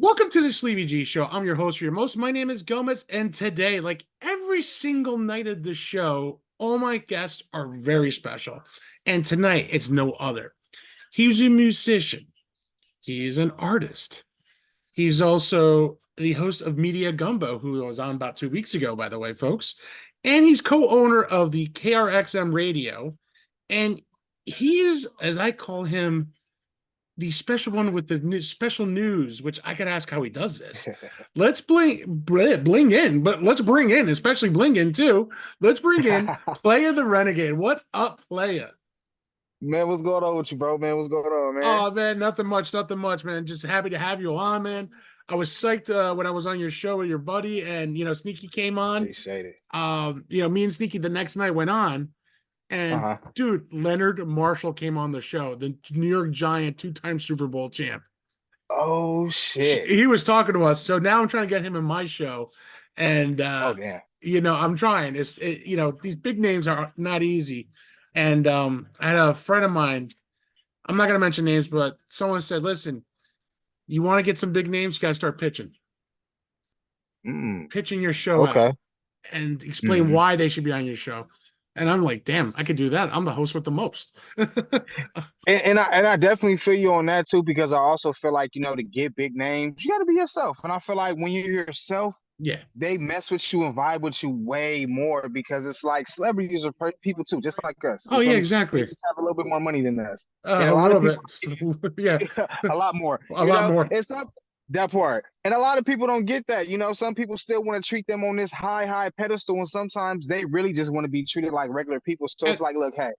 Welcome to the Sleevy G Show. I'm your host for your most. My name is Gomez, and today, like every single night of the show, all my guests are very special. And tonight, it's no other. He's a musician. He's an artist. He's also the host of Media Gumbo, who was on about 2 weeks ago, by the way, folks. And he's co-owner of the KRXM Radio. And he is, as I call him, the special one with the special news, which I could ask how he does this. Let's bling in, but let's bring in, especially bling in too. Let's bring in Player the Renegade. What's up, Player? Man, what's going on with you, bro? Man, what's going on, man? Oh man, nothing much, man. Just happy to have you on, man. I was psyched when I was on your show with your buddy, and Sneaky came on. Appreciate it. Me and Sneaky the next night went on. And Uh-huh. dude, Leonard Marshall came on the show, the New York Giant, two-time Super Bowl champ. Oh shit. He was talking to us, so now I'm trying to get him in my show, and Oh damn. I'm trying. These big names are not easy, and I had a friend of mine. I'm not gonna mention names, but someone said, "Listen, you want to get some big names, you gotta start Mm. pitching your show out, Okay. and explain hmm why they should be on your show." And I'm like, damn, I could do that. I'm the host with the most. And I definitely feel you on that too, because I also feel like, to get big names, you gotta be yourself. And I feel like when you're yourself, Yeah. they mess with you and vibe with you way more because it's like celebrities are people too, just like us. Oh You yeah, feel me? They exactly. just have a little bit more money than us. And a A lot little of people bit. Yeah, a lot more. a lot more. It's not that part. And a lot of people don't get that. Some people still want to treat them on this high pedestal, and sometimes they really just want to be treated like regular people. So And, it's like, look, hey,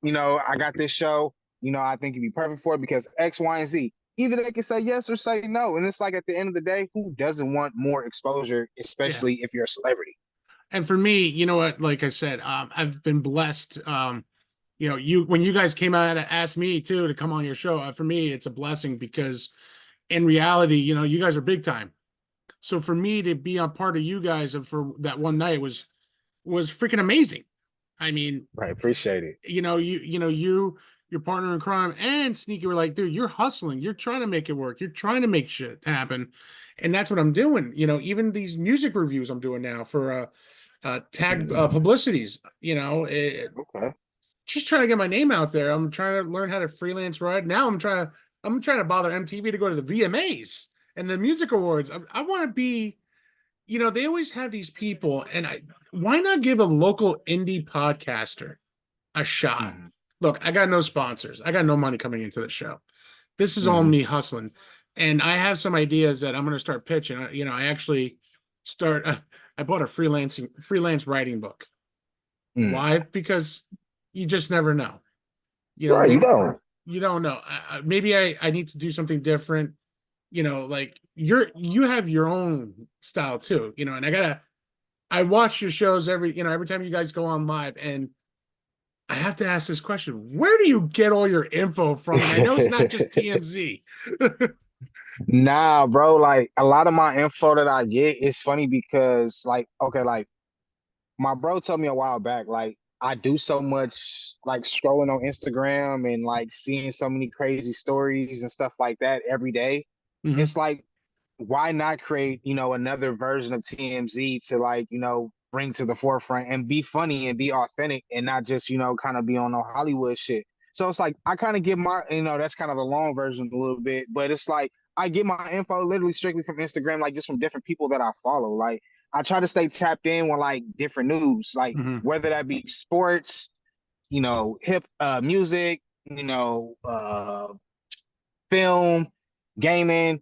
I got this show, I think you'd be perfect for it because X, Y, and Z. Either they can say yes or say no. And it's like at the end of the day, who doesn't want more exposure, yeah. especially if you're a celebrity? And for me, you know what? Like I said, I've been blessed. You when you guys came out and asked me too to come on your show, for me, it's a blessing because in reality, you guys are big time. So for me to be a part of you guys and for that one night was freaking amazing. I mean, Right. Appreciate it. your partner in crime and Sneaky were like, dude, you're hustling, you're trying to make it work, you're trying to make shit happen, and that's what I'm doing. Even these music reviews I'm doing now for tag publicities. Okay. Just trying to get my name out there. I'm trying to learn how to freelance write. Now I'm trying to bother MTV to go to the VMAs and the music awards. I want to be. They always have these people, and why not give a local indie podcaster a shot? hmm Look, I got no sponsors. I got no money coming into the show. This is all hmm me hustling, and I have some ideas that I'm going to start pitching. I actually start. I bought a freelance writing book. mm Why? Because you just never know. Right. You Maybe don't. you don't know. Maybe I need to do something different. Like you have your own style too. And I watch your shows every time you guys go on live, and I have to ask this question: where do you get all your info from? And I know it's not just TMZ. Nah, bro, like a lot of my info that I get is funny because like okay, like my bro told me a while back, like I do so much like scrolling on Instagram and like seeing so many crazy stories and stuff like that every day. Mhm. It's like why not create, another version of TMZ to like, bring to the forefront and be funny and be authentic and not just, kind of be on no Hollywood shit. So it's like I kind of get my, that's kind of the long version a little bit, but it's like I get my info literally strictly from Instagram, like just from different people that I follow. Like I try to stay tapped in with like different news, like Mhm. whether that be sports, hip music, film, gaming,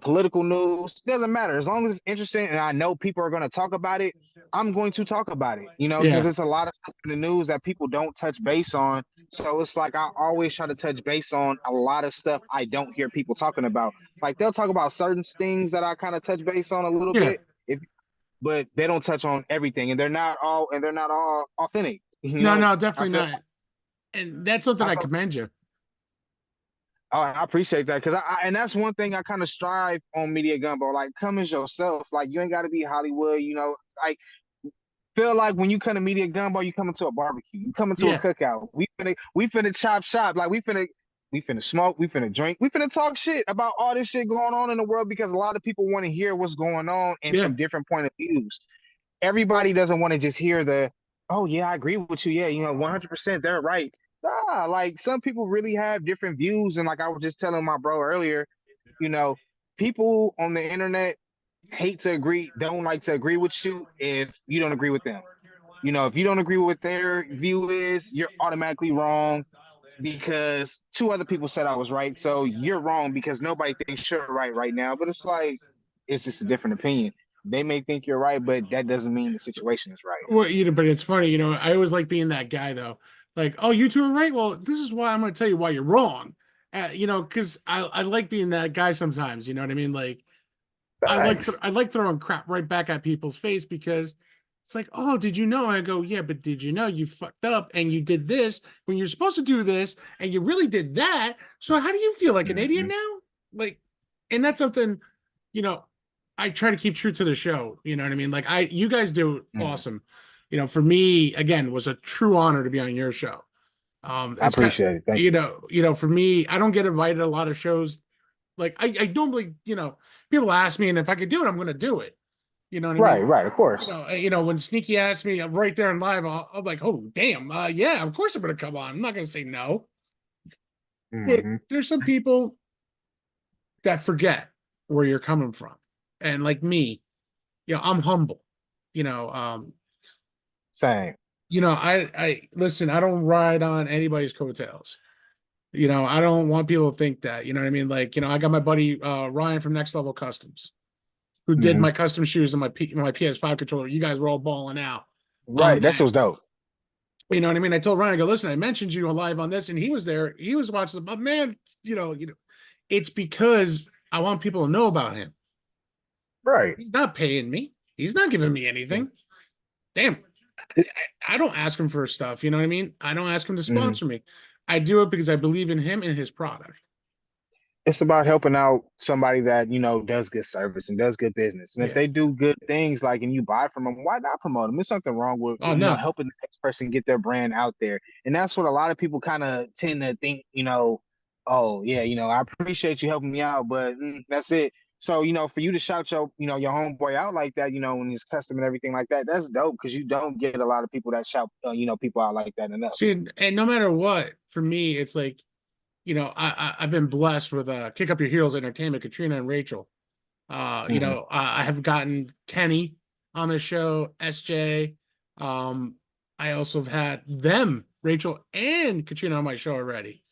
political news. Doesn't matter as long as it's interesting and I know people are going to talk about it. I'm going to talk about it, because Yeah. there's a lot of stuff in the news that people don't touch base on. So it's like I always try to touch base on a lot of stuff I don't hear people talking about. Like they'll talk about certain things that I kind of touch base on a little Yeah. bit, if but they don't touch on everything, and they're not all authentic. No, no, I definitely feel not. And that's something I I feel commend you. Oh, I appreciate that because and that's one thing I kind of strive on Media Gumbo. Like, come as yourself. Like, you ain't got to be Hollywood. Like feel like when you come to Media Gumbo, you come into a barbecue, you come into a Yeah. cookout. We finna chop shop. Like we finna. We finna smoke, we finna drink, we finna talk shit about all this shit going on in the world because a lot of people want to hear what's going on and Yeah. from different point of views. Everybody doesn't want to just hear the, oh yeah, I agree with you. Yeah, 100% they're right. Nah, like some people really have different views. And like I was just telling my bro earlier, you know, people on the internet hate to agree, don't like to agree with you if you don't agree with them. If you don't agree with what their view is, you're automatically wrong because two other people said I was right. So you're wrong because nobody thinks you're right now. But it's like, it's just a different opinion. They may think you're right, but that doesn't mean the situation is right. Well, but it's funny, I always like being that guy though. Like, oh, you two are right. Well, this is why I'm going to tell you why you're wrong. Because I like being that guy sometimes. You know what I mean? Like, Facts. I like throwing crap right back at people's face because it's like, oh, did you know? I go, yeah, but did you know you fucked up and you did this when you're supposed to do this and you really did that? So how do you feel like an idiot Mm-hmm. now? Like, and that's something, you know, I try to keep true to the show. You know what I mean? Like you guys do Mm-hmm. awesome. For me, again, was a true honor to be on your show. I It's got, appreciate it. Thank you. for me, I don't get invited to a lot of shows. Like I don't believe, people ask me, and if I could do it, I'm going to do it. You know what I Right, mean? right, of course. When Sneaky asked me right there in live, I'm like, oh damn, yeah, of course I'm going to come on. I'm not going to say no. But Mm-hmm. there's some people that forget where you're coming from, and like me, I'm humble. You know, um, Same. I listen. I don't ride on anybody's coattails. I don't want people to think that. You know what I mean? Like, I got my buddy Ryan from Next Level Customs, who did Mm-hmm. my custom shoes and my PS5 controller. You guys were all balling out on Right, that that. was dope. You know what I mean? I told Ryan, I go, listen, I mentioned you live on this, and he was there. He was watching. But man, it's because I want people to know about him. Right. He's not paying me. He's not giving me anything. Damn, I don't ask him for stuff. You know what I mean? I don't ask him to Mm-hmm. sponsor me. I do it because I believe in him and his product. It's about helping out somebody that does good service and does good business. And if Yeah. they do good things, like and you buy from them, why not promote them? There's something wrong with Oh no. helping the next person get their brand out there. And that's what a lot of people kind of tend to think. Oh yeah, I appreciate you helping me out, but that's it. So for you to shout your homeboy out like that, when he's custom and everything like that, that's dope because you don't get a lot of people that shout people out like that enough. See, and no matter what, for me, it's like, I've been blessed with Kick Up Your Heels Entertainment, Katrina and Rachel. Hmm. I have gotten Kenny on the show, SJ. Um, I also have had them, Rachel and Katrina, on my show already.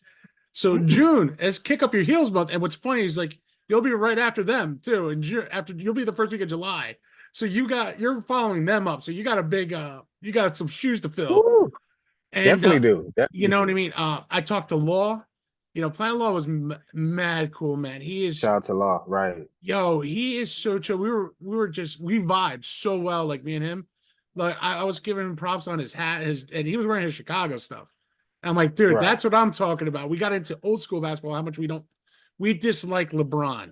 So June is Kick Up Your Heels month, and what's funny is like you'll be right after them too, and June after you'll be the first week of July. So you're following them up. So you got a big you got some shoes to fill. Woo, And definitely do. you Definitely know what I do. mean? I talked to Law. Planet Law was mad cool, man. He is Shout out to Law. Right. he is so chill. We vibed so well, like me and him. Like I was giving him props on his hat, and he was wearing his Chicago stuff. And I'm like, dude, Right. that's what I'm talking about. We got into old school basketball, how much we dislike LeBron.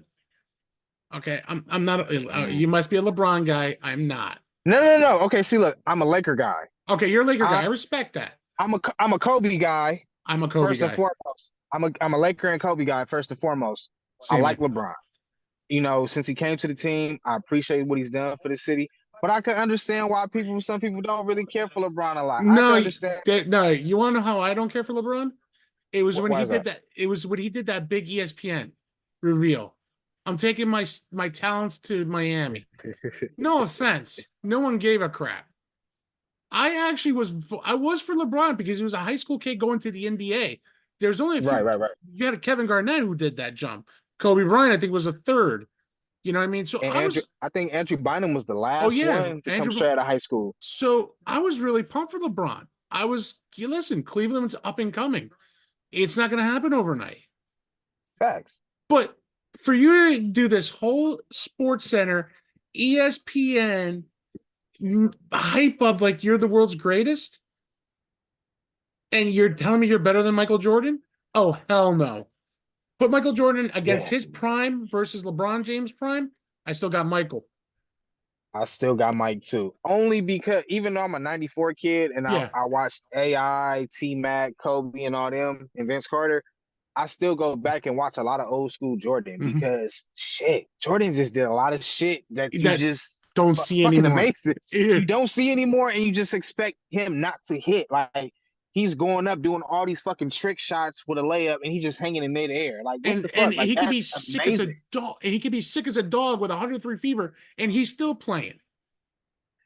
Okay, I'm not. Mm. You must be a LeBron guy. I'm not. No, no, no. Okay, see, look, I'm a Laker guy. Okay, you're a Laker guy. I, I respect that. I'm a Kobe guy I'm a Kobe first and guy. foremost. I'm a Laker and Kobe guy first and foremost. I Same like here. LeBron. Since he came to the team, I appreciate what he's done for the city. But I can understand why some people don't really care for LeBron a lot. I can No, understand no. You want to know how I don't care for LeBron? It was when why he is did that? that. It was when he did that big ESPN reveal. I'm taking my talents to Miami. No offense. No one gave a crap. I was for LeBron because he was a high school kid going to the NBA. There's only a Right, few. right, right. You had a Kevin Garnett who did that jump. Kobe Bryant, I think, was a third. You know what I mean? So And I think Andrew Bynum was the oh last yeah, one to come Andrew. straight out of high school. So I was really pumped for LeBron. You listen, Cleveland's up and coming. It's not going to happen overnight. Facts. But for you to do this whole Sports Center, ESPN hype up like you're the world's greatest, and you're telling me you're better than Michael Jordan? Oh, hell no. Put Michael Jordan against Yeah. his prime versus LeBron James prime. I still got Michael. I still got Mike too. Only because even though I'm a 94 kid and I, Yeah. I watched AI, T Mac, Kobe, and all them, and Vince Carter, I still go back and watch a lot of old school Jordan Mhm. because shit, Jordan just did a lot of shit that you That just don't see fucking anymore. amazing. Yeah. You don't see anymore, and you just expect him not to hit. Like he's going up doing all these fucking trick shots with a layup, and he's just hanging in midair. Like what the And fuck? Like he could be that's sick as a amazing. dog. He could be sick as a dog with 103 fever, and he's still playing.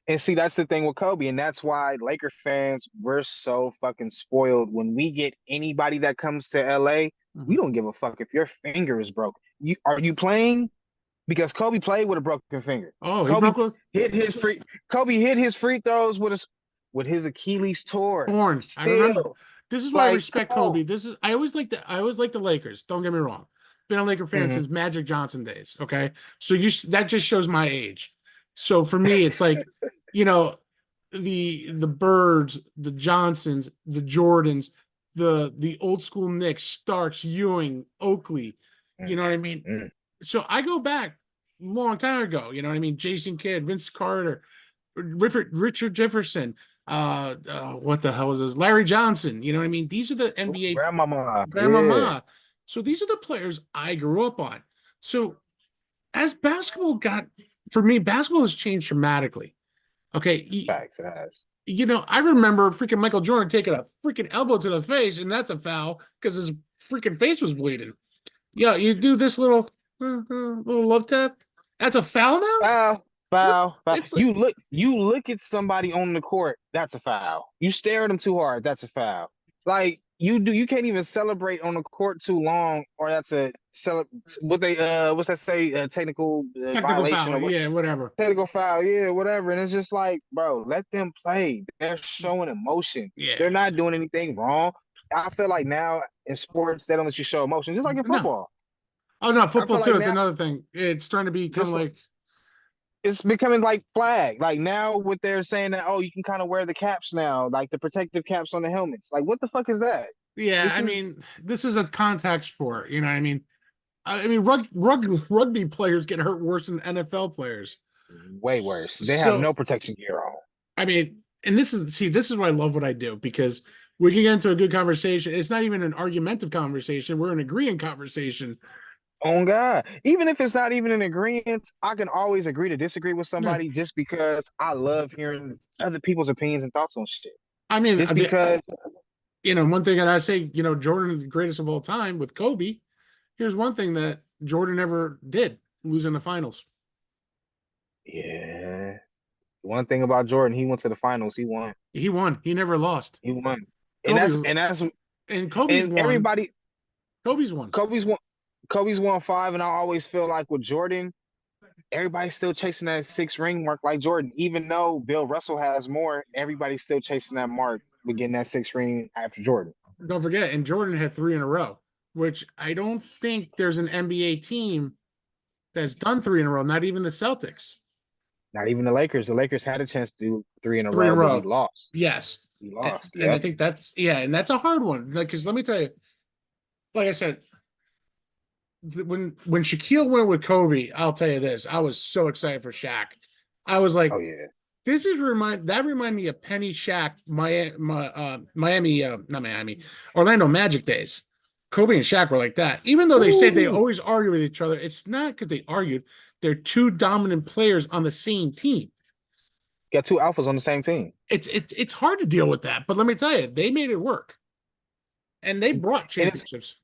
And see, that's the thing with Kobe, and that's why Laker fans, we're so fucking spoiled. When we get anybody that comes to LA, we Mhm. don't give a fuck if your finger is broke. You are you playing? Because Kobe played with a broken finger. Oh, he Kobe broke with hit his free Kobe hit his free throws with his Achilles tore. torn. I remember. Still, This is why I like, come respect on. Kobe. I always like the Lakers. Don't get me wrong. Been a Laker fan Mhm. since Magic Johnson days. Okay, so that just shows my age. So for me, it's like, you know, the Birds, the Johnsons, the Jordans, the old school Knicks, Starks, Ewing, Oakley. You Mm, know what I mean? mm. So I go back a long time ago. You know what I mean? Jason Kidd, Vince Carter, Richard Jefferson, what the hell is this? Larry Johnson. You know what I mean? These are the Ooh, NBA grandmama, yeah, grandmama. So these are the players I grew up on. So as basketball got, for me, basketball has changed dramatically. Okay. facts, it has. I remember freaking Michael Jordan taking a freaking elbow to the face, and that's a foul because his freaking face was bleeding. Yeah, you do this little love tap. That's a foul now? Foul, What? foul, foul. It's like, You look at somebody on the court, that's a foul. You stare at them too hard, that's a foul. Like you can't even celebrate on the court too long, or that's a what they what's that say? Technical technical violation foul. or what? Yeah, whatever. Technical foul, yeah, whatever. And it's just like, bro, let them play. They're showing emotion. Yeah. They're not doing anything wrong. I feel like now in sports they don't let you show emotion, just like in No. football. Oh no, I football feel too like is now another thing. It's starting to become just like, it's becoming like flag. Like now, what they're saying that you can kind of wear the caps now, like the protective caps on the helmets. Like what the fuck is that? yeah, This I is mean, this is a contact sport, you know what I mean? I mean, rugby players get hurt worse than NFL players. way worse. They have So, no protection gear on. I mean, and this is why I love what I do, because we can get into a good conversation. It's not even an argumentative conversation. We're an agreeing conversation. On God, even if it's not even an agreement, I can always agree to disagree with Yeah. somebody just because I love hearing other people's opinions and thoughts on shit. I mean, Just because, one thing that I say, Jordan, the greatest of all time with Kobe. Here's one thing that Jordan never did: lose in the finals. yeah. One thing about Jordan, he went to the finals. He won. He won. He never lost. He won. And Kobe that's was, and that's and Kobe's and won. everybody Kobe's won. Kobe's won Kobe's won five, and I always feel like with Jordan, everybody's still chasing that six ring mark like Jordan. Even though Bill Russell has more, everybody's still chasing that mark with getting that six ring after Jordan. Don't forget, and Jordan had three in a row, which I don't think there's an NBA team that's done three in a row. Not even the Celtics. Not even the Lakers. The Lakers had a chance to do three in a Three in a row, but we row. lost. Yes. We And, lost. and I Yep. think and that's a hard one. Like, because let me tell you, like I said, when Shaquille went with Kobe, I'll tell you this, I was so excited for Shaq. I was Oh like, yeah. this is remind me of Penny Shaq, Miami, not Miami, Orlando Magic days. Kobe and Shaq were like that. Even though they said they Ooh. always argue with each other, it's not because they argued. They're two dominant players on the same team. Got two alphas on the same team. It's hard to deal with that. But let me tell you, they made it work, and they And brought it's championships.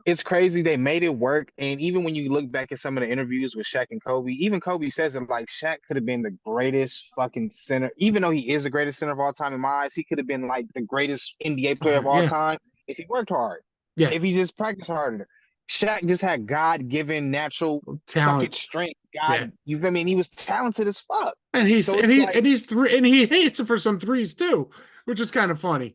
it's crazy they made it work. And even when you look back at some of the interviews with Shaq and Kobe, even Kobe says it like Shaq could have been the greatest fucking center, even though he is the greatest center of all time in my eyes, he could have been like the greatest NBA player of all Yeah, time if he worked hard, yeah, if he just practiced harder. Shaq just had God-given natural talent. fucking strength. Yeah, God, you feel me? And he was talented as fuck. and he's So and it's he like and he's three and he hits it for some threes too, which is kind of funny.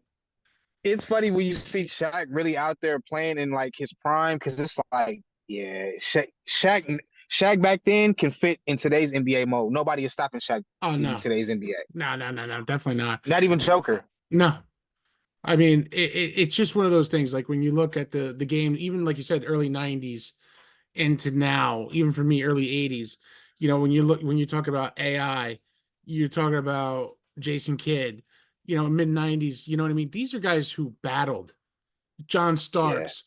it's funny when you see Shaq really out there playing in like his prime because it's like, yeah, Shaq back then can fit in today's NBA mode. Nobody is stopping Shaq Oh in no, today's NBA. no, definitely not. Not even Joker. No, I mean it's just one of those things. Like when you look at the game, even like you said, early '90s into now, even for me, early '80s. When you talk about AI, you're talking about Jason Kidd. Mid '90s. You know what I mean? These are guys who battled. John Yeah. Starks.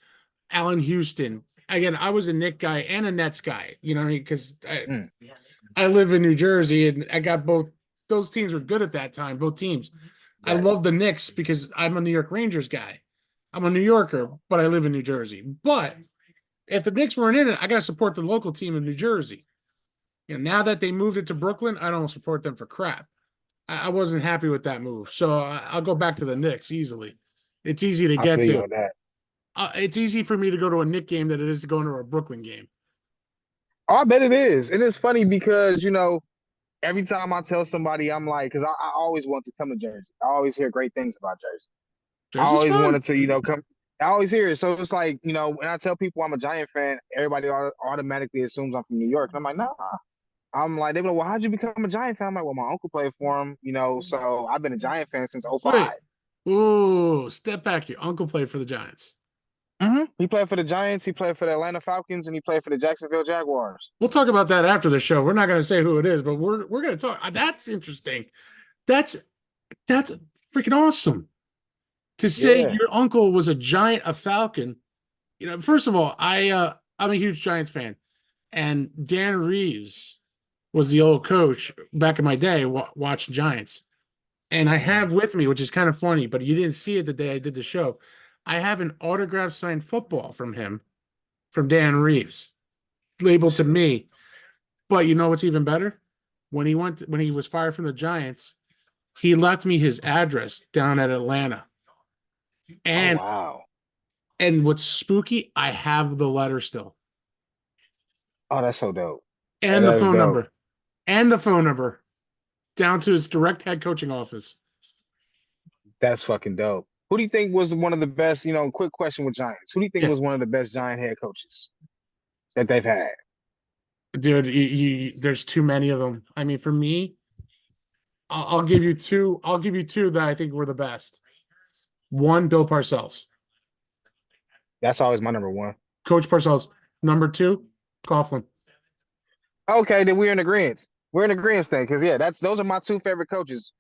Allen Houston. Again, I was a Knick guy and a Nets guy. You know what I mean? Because Mm, I live in New Jersey and I got both. Those teams were good at that time. Both teams. I right. love the Knicks because I'm a New York Rangers guy. I'm a New Yorker, but I live in New Jersey. But if the Knicks weren't in it, I got to support the local team in New Jersey. Now that they moved it to Brooklyn, I don't support them for crap. I wasn't happy with that move, so I'll go back to the Knicks easily. It's easy to I get feel you to. on that. It's easy for me to go to a Knick game than it is to go into a Brooklyn game. Oh, I bet it is. And it's funny because, every time I tell somebody, I'm like, because I always want to come to Jersey. I always hear great things about Jersey. I Jersey's always fun. wanted to, come. I always hear it. So it's like, when I tell people I'm a Giant fan, everybody automatically assumes I'm from New York. And I'm like, nah. I'm like, they be like, well, how'd you become a Giant fan? I'm like, well, my uncle played for him, so I've been a Giant fan since '05. Wait, ooh, step back. Your uncle played for the Giants. He played for the Giants, he played for the Atlanta Falcons, and he played for the Jacksonville Jaguars. We'll talk about that after the show. We're not going to say who it is, but we're going to talk. That's interesting. That's that's freaking awesome to say Yeah. your uncle was a Giant, a Falcon. First of all, I'm a huge Giants fan, and Dan Reeves was the old coach back in my day. Watching Giants, and I Mhm. have with me, which is kind of funny, but you didn't see it the day I did the show. I have an autographed signed football from him, from Dan Reeves, labeled to Shit. me. But you know what's even better? When he was fired from the Giants, he left me his address down at Atlanta. Oh And wow. what's spooky, I have the letter still. Oh, that's so dope. And the That is phone dope. number. And the phone number down to his direct head coaching office. That's fucking dope. Who do you think was one of the best, quick question with Giants? Who do you think Yeah. was one of the best Giant head coaches that they've had? Dude, there's too many of them. I mean, for me, I'll give you two. I'll give you two that I think were the best. One, Bill Parcells, That's always my number one. Coach Parcells. Number two, Coughlin. Okay, then we're in agreement. We're in agreement thing, because yeah, those are my two favorite coaches.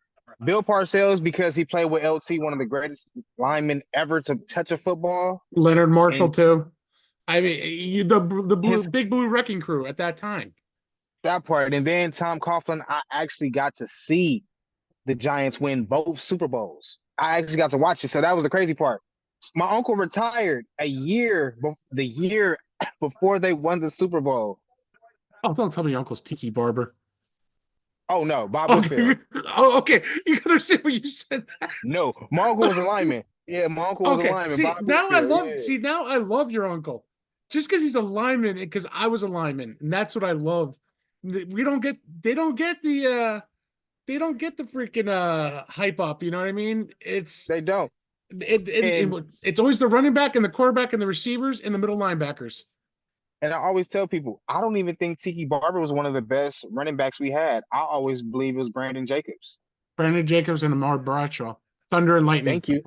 Bill Parcells because he played with LT, one of the greatest linemen ever to touch a football, Leonard Marshall and too. I mean, the blue his big blue wrecking crew at that time. that part. And then Tom Coughlin, I actually got to see the Giants win both Super Bowls. I actually got to watch it, so that was the crazy part. My uncle retired the year before they won the Super Bowl. Oh, don't tell me your uncle's Tiki Barber. Oh no, Bob Okay. Whitfield. Oh, okay. You gotta understand what you said. No, my uncle was a lineman. Yeah, my uncle was a Okay. lineman. Bob Whitfield. Yeah, See, now I love your uncle. Just because he's a lineman, because I was a lineman, and that's what I love. We don't get they don't get the freaking hype up, you know what I mean? they don't. And It's always the running back and the quarterback and the receivers and the middle linebackers. and I always tell people, I don't even think Tiki Barber was one of the best running backs we had. I always believe it was Brandon Jacobs. Brandon Jacobs and Amar Bradshaw. Thunder and Lightning. Thank you.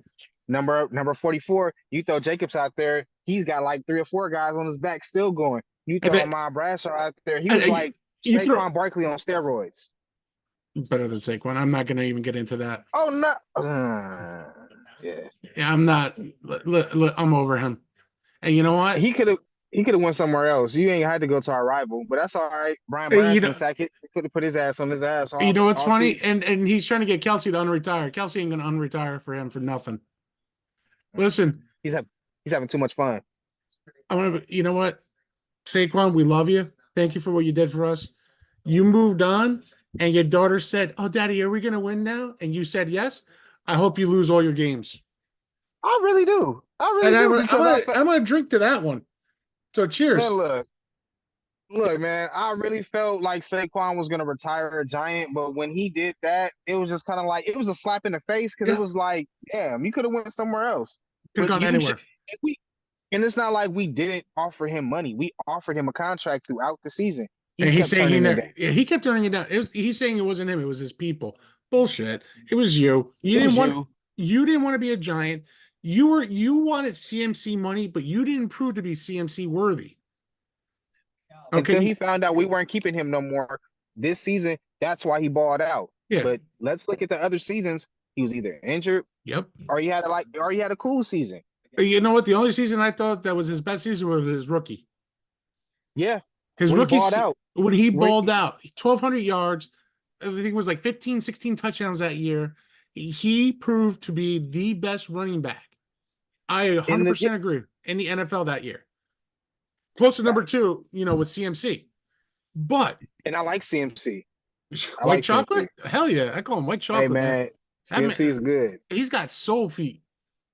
Number 44, you throw Jacobs out there, he's got like three or four guys on his back still going. You And throw then, Amon Bradshaw out there, he was you, like you throw Saquon Barkley on steroids. better than Saquon. I'm not going to even get into that. Oh no. Yeah. Yeah, I'm not. I'm over him. And you know what? He could have went somewhere else. You ain't had to go to our rival, but that's all right. Brian Branch You can know, sack it. Could have put his ass on his ass you know what's all funny? season. And he's trying to get Kelsey to unretire. Kelsey ain't going to unretire for him for nothing. Listen, He's having too much fun. I'm gonna. You know what, Saquon, we love you. Thank you for what you did for us. You moved on, and your daughter said, "Oh, Daddy, are we going to win now?" And you said yes. I hope you lose all your games. I really do. I And really do because I'm gonna drink to that one. So man, cheers. look, man, I really felt like Saquon was gonna retire a Giant, but when he did that, it was just kind of like it was a slap in the face because it Yeah, was like, damn, you could have went somewhere else. could have But gone you should anywhere. we and it's not like we didn't offer him money. We offered him a contract throughout the season. He And he's kept saying he turning it never. down. Yeah, he kept turning it down. He's saying it wasn't him. It was his people. Bullshit. It was you. You It didn't was want. you You didn't want to be a Giant. You wanted CMC money, but you didn't prove to be CMC worthy. until Okay. he found out we weren't keeping him no more this season. That's why he balled out. Yeah. But let's look at the other seasons. He was either injured Yep. or he had a cool season. You know what? The only season I thought that was his best season was his rookie. Yeah, His when he rookie, balled out, when he when balled out, 1,200 yards, I think it was like 15, 16 touchdowns that year. He proved to be the best running back. I in the 100% agree in the NFL that year. Close to number facts. two, with CMC. But And I like CMC. I white like chocolate? CMC. Hell yeah. I call him white Hey chocolate, man. man, That man, CMC is good. he's got soul feet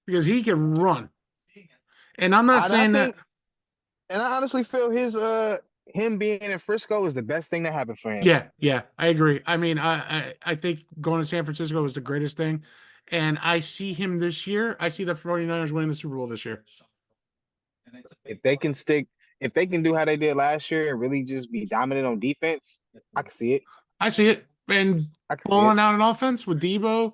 because he can run. And I'm not And I saying that. think, and I honestly feel him being in Frisco is the best thing that happened for him. Yeah, yeah, I agree. I mean, I think going to San Francisco was the greatest thing. And I see him this year. I see the 49ers winning the Super Bowl this year. If they can stick, if they can do how they did last year and really just be dominant on defense, I can see it. I see it. And I can see it. balling out an offense with Debo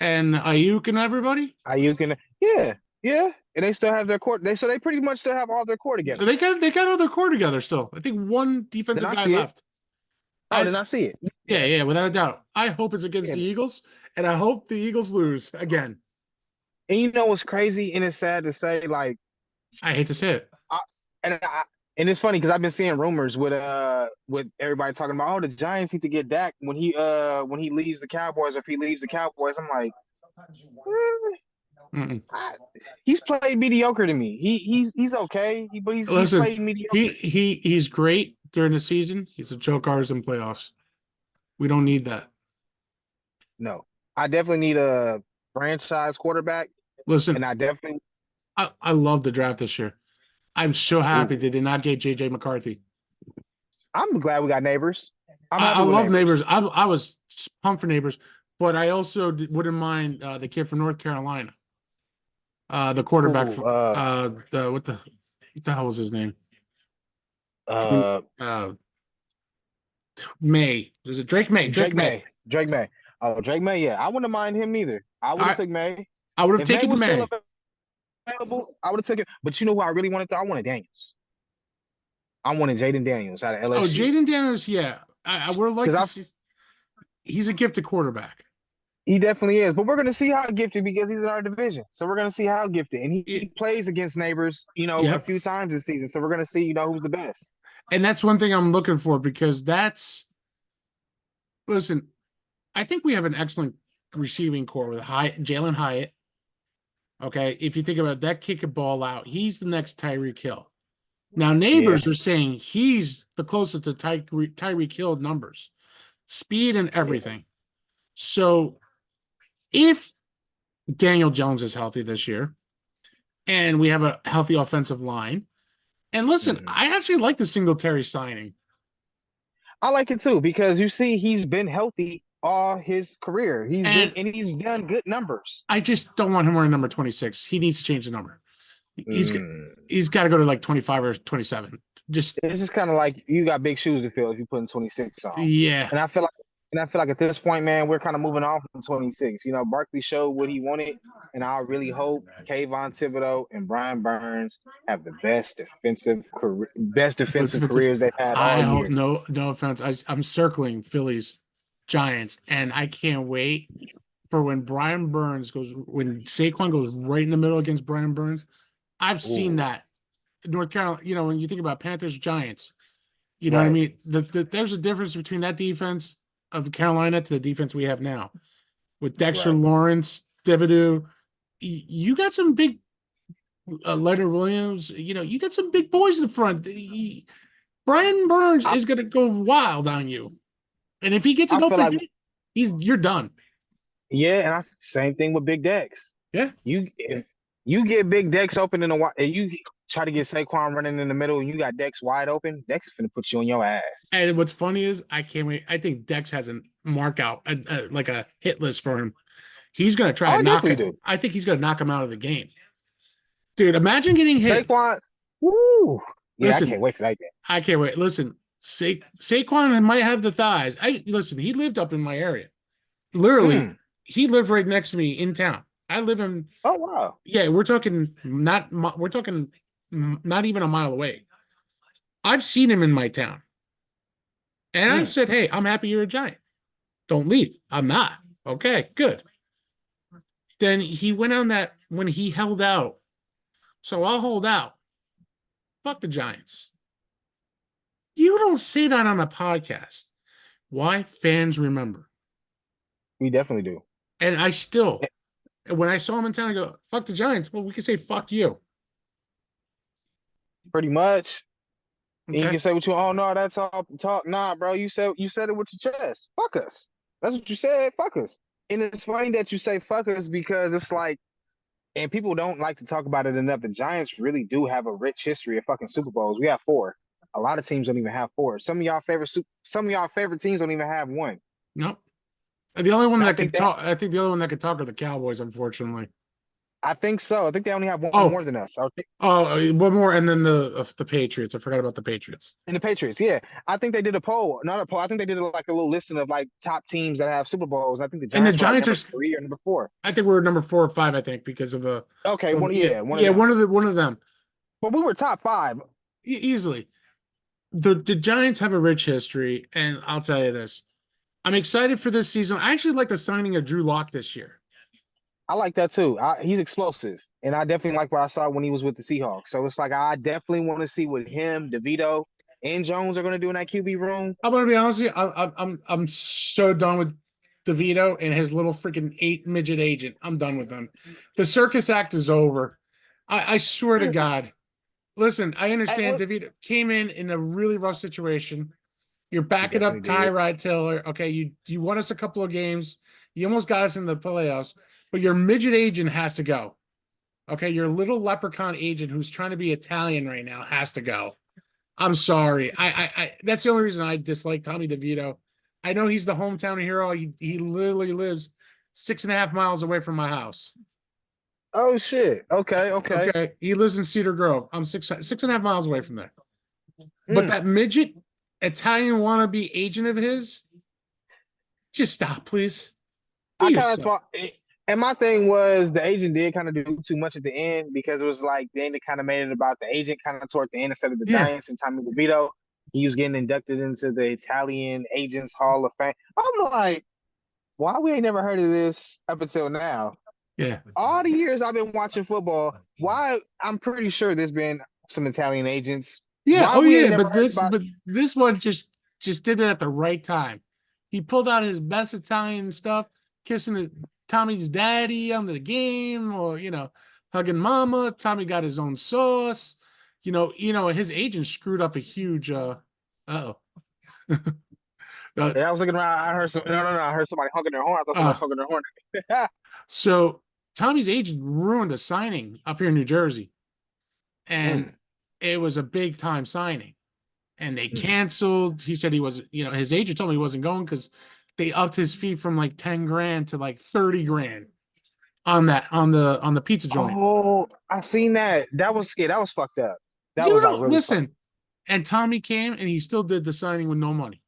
and Ayuk and everybody. You can, yeah, yeah. And they still have their core. They pretty much still have all their core together. They got all their core together still. I think one Then defensive I guy see it. left. Oh, I then I see it. Yeah, Yeah, yeah, without a doubt. I hope it's against yeah. the Eagles, and I hope the Eagles lose again. And you know what's crazy and it's sad to say, like, I hate to say it. I, and I, and it's funny because I've been seeing rumors with everybody talking about, oh, the Giants need to get Dak when he leaves the Cowboys, or if he leaves the Cowboys. I'm like, eh, Mm-mm. I, he's played mediocre to me. He's okay, but he's Listen, played he mediocre. he he's great during the season. He's a choke artist in playoffs. We don't need that. No, I definitely need a franchise quarterback, Listen, and I definitely. I love the draft this year. I'm so happy Ooh, they did not get JJ McCarthy. I'm glad we got neighbors. I'm I happy with love neighbors. neighbors. I was pumped for neighbors, but I also wouldn't mind the kid from North Carolina, the quarterback. Ooh, What the hell was his name? uh, Uh, May. Is it Drake May? Drake Drake May. May. Drake May. Oh, Drake May. Yeah, I wouldn't mind him neither. I would have I took May. I would have If May taken was still May. available, I would have taken. But you know who I really wanted? I wanted Daniels. I wanted Jaden Daniels out of Oh, LSU Jaden Daniels, yeah. I would have liked because to I see. He's a gifted quarterback. he definitely is. But we're gonna see how gifted because he's in our division. So we're gonna see how gifted, and he plays against neighbors, a Yep. few times this season. So we're gonna see, who's the best. And that's one thing I'm looking for because listen, I think we have an excellent receiving core with Jalen Hyatt. Okay. If you think about that kick a ball out, he's the next Tyreek Hill. Now, Yeah, neighbors are saying he's the closest to Tyreek Hill numbers, speed and yeah. everything. So if Daniel Jones is healthy this year and we have a healthy offensive line, and listen, Mhm. I actually like the Singletary signing. I like it too because you see he's been healthy all his career. And He's done good numbers. I just don't want him wearing number 26. He needs to change the number. He's Mm. he's got to go to like 25 or 27. Just It's just kind of like you got big shoes to fill if you put in 26 on. yeah. And I feel like at this point, man, we're kind of moving off from 26. Barkley showed what he wanted, and I really hope Kayvon Thibodeau and Brian Burns have the best defensive careers they've had I all hope year. no offense. I'm circling Phillies Giants, and I can't wait for when Saquon goes right in the middle against Brian Burns. I've seen Ooh, that North Carolina. When you think about Panthers Giants, you know what I right. mean. There's a difference between that defense of Carolina to the defense we have now with Dexter Right. Lawrence, Thibodeau. You got some big Leonard Williams. You got some big boys in front. Brian Burns I, is going to go wild on you, and if he gets I an feel open like hit, you're done. yeah, and same thing with Big Dex. Yeah. If you get Big Dex open in the and you try to get Saquon running in the middle, and you got Dex wide open, Dex is finna put you on your ass. And what's funny is I can't wait. I think Dex has a mark out, like a hit list for him. He's going to try Oh, to I knock definitely it. do. I think he's going to knock him out of the game. Dude, imagine getting hit. Saquon, woo, yeah, I Listen, can't wait for that game. I can't wait. Listen, Saquon might have the thighs. Listen. He lived up in my area. Literally, Mm. he lived right next to me in town. I live in. Oh wow. Yeah, we're talking not. We're talking not even a mile away. I've seen him in my town, and I've Mm. said, "Hey, I'm happy you're a Giant. Don't leave." I'm not. Okay, good. Then he went on that when he held out. So I'll hold out. Fuck the Giants. You don't say that on a podcast. Why? Fans remember. We definitely do. And I still, when I saw him in town, I go, fuck the Giants. Well, we can say fuck you. Pretty much. And you Okay. can say what you oh no, that's all talk. Nah, bro, you said it with your chest. Fuck us. That's what you said. Fuck us. And it's funny that you say fuck us because it's like, and people don't like to talk about it enough. The Giants really do have a rich history of fucking Super Bowls. We have four. A lot of teams don't even have four. Some of y'all favorite teams don't even have one. Nope. The only one And that could talk, I think the only one that could talk are the Cowboys, unfortunately. I think so. I think they only have one Oh, more than us. one more, and then the Patriots. I forgot about the Patriots. And the Patriots, yeah. I think they did a poll, not a poll. I think they did like a little listing of like top teams that have Super Bowls. I think the And the Giants were like Giants number are, 3 or number 4. I think we're number 4 or 5. I think because of a, Okay, yeah, one of yeah, them. one of them, But we were top 5. easily. The Giants have a rich history, and I'll tell you this: I'm excited for this season. I actually like the signing of Drew Lock this year. I like that too. He's explosive, and I definitely like what I saw when he was with the Seahawks. So it's like I definitely want to see what him, DeVito, and Jones are going to do in that QB room. I'm gonna be honest with you. I'm so done with DeVito and his little freaking 8 midget agent. I'm done with them. The circus act is over. I swear to God. Listen, I Hey, understand what? DeVito came in a really rough situation. You're He backing up definitely did. Tyrod Taylor. Okay, you won us a couple of games. You almost got us in the playoffs, but your midget agent has to go. Okay, your little leprechaun agent who's trying to be Italian right now has to go. I'm sorry. I that's the only reason I dislike Tommy DeVito. I know he's the hometown hero. He literally lives 6.5 miles away from my house. Oh shit. Okay, okay. Okay. He lives in Cedar Grove. I'm 6.5 miles away from there. But Mm. that midget Italian wannabe agent of his, just stop, please. Be I kind of yourself. thought, and my thing was the agent did kind of do too much at the end because it was like then they kind of made it about the agent kind of toward the end instead of the Yeah. Giants and Tommy DeVito. He was getting inducted into the Italian Agents Hall of Fame. I'm like, why we ain't never heard of this up until now? Yeah. All the years I've been watching football, why I'm pretty sure there's been some Italian agents. Yeah. Why Oh we yeah. ain't never heard about But this one just did it at the right time. He pulled out his best Italian stuff, kissing Tommy's daddy on the game, or hugging mama. Tommy got his own sauce. His agent screwed up a huge oh. uh, Yeah, I was looking around. I heard some. No, no, no. I heard somebody honking their horn. I thought somebody was uh, honking their horn. so Tommy's agent ruined a signing up here in New Jersey, and Mm, it was a big time signing. And they mm. canceled. He said he was, his agent told me he wasn't going because they upped his fee from like 10 grand to like 30 grand on the pizza joint. Oh, I seen that. That was yeah, that was fucked up. That You was like don't really fucked. listen. And Tommy came and he still did the signing with no money.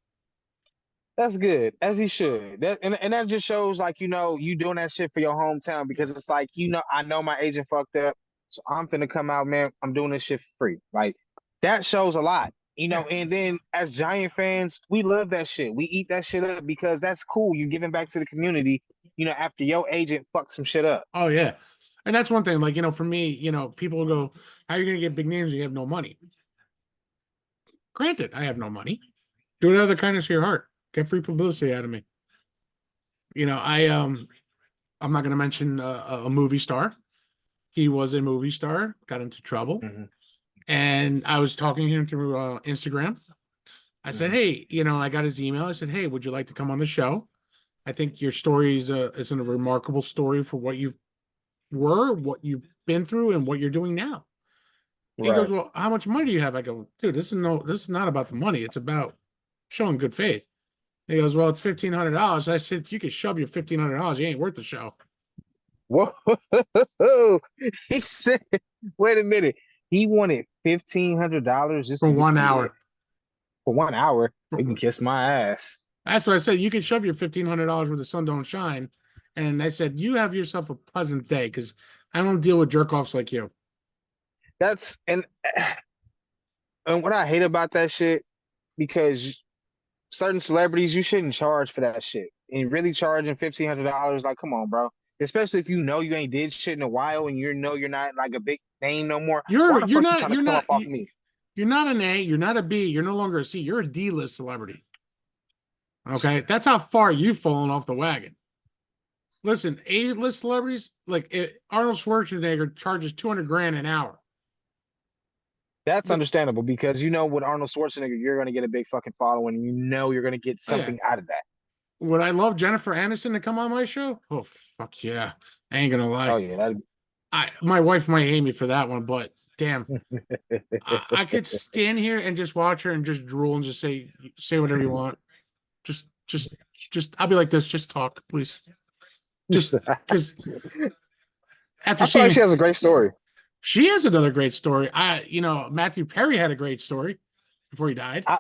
That's good, as he should. And that just shows like you doing that shit for your hometown because it's like I know my agent fucked up, so I'm finna come out, man. I'm doing this shit for free. Like that shows a lot. Yeah. And then as Giant fans, we love that shit. We eat that shit up because that's cool. You giving back to the community, after your agent fucked some shit up. Oh yeah. And that's one thing. Like, for me, people go, how are you gonna get big names when you have no money? Granted, I have no money. Do it out of the kindness of your heart. Get free publicity out of me. I'm not gonna mention a movie star. He was a movie star, got into trouble. Hmm. And I was talking to him through Instagram. I said, Hmm. "Hey, I got his email. I said, hey, would you like to come on the show? I think your story is a remarkable story for what what you've been through, and what you're doing now." He goes, Right. "Well, how much money do you have?" I go, "Dude, this is not about the money. It's about showing good faith." He goes, "Well, it's $1,500." I said, "You can shove your $1,500. You ain't worth the show Whoa. He said, wait a minute. He wanted $1,500 just for to get 1 hour." for 1 hour. You can kiss my ass. That's what I said. You can shove your $1,500 where the sun don't shine. And I said, you have yourself a pleasant day, because I don't deal with jerk offs like you. That's and what I hate about that shit, because certain celebrities you shouldn't charge for that shit. And really charging $1,500, like, come on, bro. especially if you know you ain't did shit in a while and you know you're not like a big name no more. Why You're the you're fuck you not trying to you're come up not off of me? you're not an A, you're not a B, you're no longer a C, you're a D-list celebrity. Okay, that's how far you've fallen off the wagon. Listen, A-list celebrities like Arnold Schwarzenegger charges 200 grand an hour. That's The, understandable because you know with Arnold Schwarzenegger, you're gonna get a big fucking following and you know you're gonna get oh yeah, something out of that. would I love Jennifer Aniston to come on my show? Oh fuck yeah, I ain't gonna Oh lie. yeah, that I my wife might hate me for that one, but damn, I could stand here and just watch her and just drool and just say whatever you want. Just just I'll be like this. Just talk, please. Just because after I feel like seeing she has a great story. she has another great story. Matthew Perry had a great story before he died. I,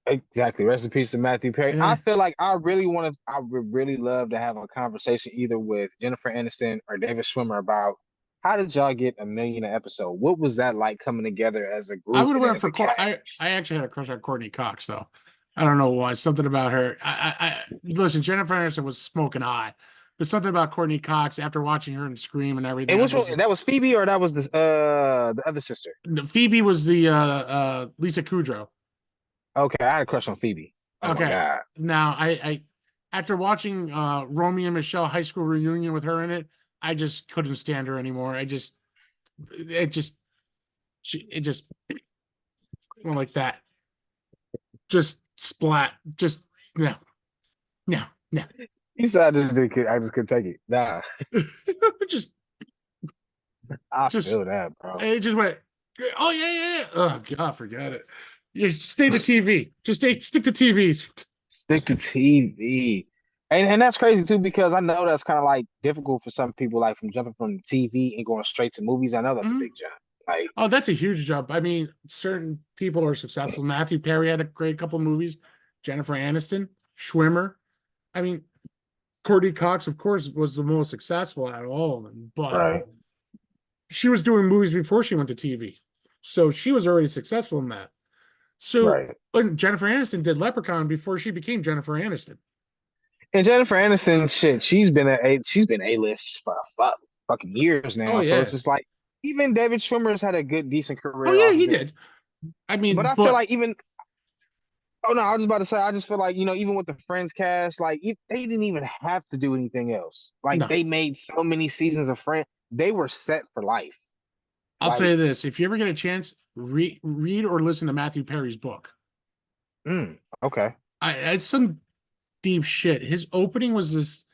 exactly. Rest in peace to Matthew Perry. I Yeah. feel like I would really love to have a conversation either with Jennifer Aniston or David Schwimmer about how did y'all get 1 million an episode? What was that like coming together as a I group would have and went as for a cast? I actually had a crush on Courtney Cox though. I don't know why. Something about her. Listen. Jennifer Aniston was smoking hot, but something about Courtney Cox after watching her and Scream and everything. And I which just one? That was Phoebe or that was the other sister? Phoebe was the Lisa Kudrow. Okay, I had a crush on Phoebe. Oh my Okay. God. Now I after watching Romy and Michelle high school reunion with her in it, I just couldn't stand her anymore. It just it just went like that. Just splat. Just no, no, no. You said I just couldn't take it. Nah, just I just feel that, bro. it just went. Oh yeah, yeah, yeah. Oh God, forget it. You stay to TV. Just stick to TV. Stick to TV. And that's crazy too, because I know that's kind of like difficult for some people, like from jumping from TV and going straight to movies. I know that's a Mhm. big jump. Like, Oh, that's a huge jump. I mean, certain people are successful. Matthew Perry had a great couple movies. Jennifer Aniston, Schwimmer. I mean, Courtney Cox, of course, was the most successful out of all of them, but right, she was doing movies before she went to TV. So she was already successful in that. So right. and Jennifer Aniston did Leprechaun before she became Jennifer Aniston. And Jennifer Aniston, shit, she's been A-list for fucking years Oh now. So it's yeah. just like even David Schwimmer's had a good, decent Oh career yeah, off he of it. did. I But mean, I feel but like even oh no, I was about to say I just feel like even with the Friends cast, like they didn't even have to do anything else. Like no. they made so many seasons of Friends, they were set for life. I'll tell Like, you this: if you ever get a chance, read or listen to Matthew Perry's book. okay. It's some deep shit. His opening was this.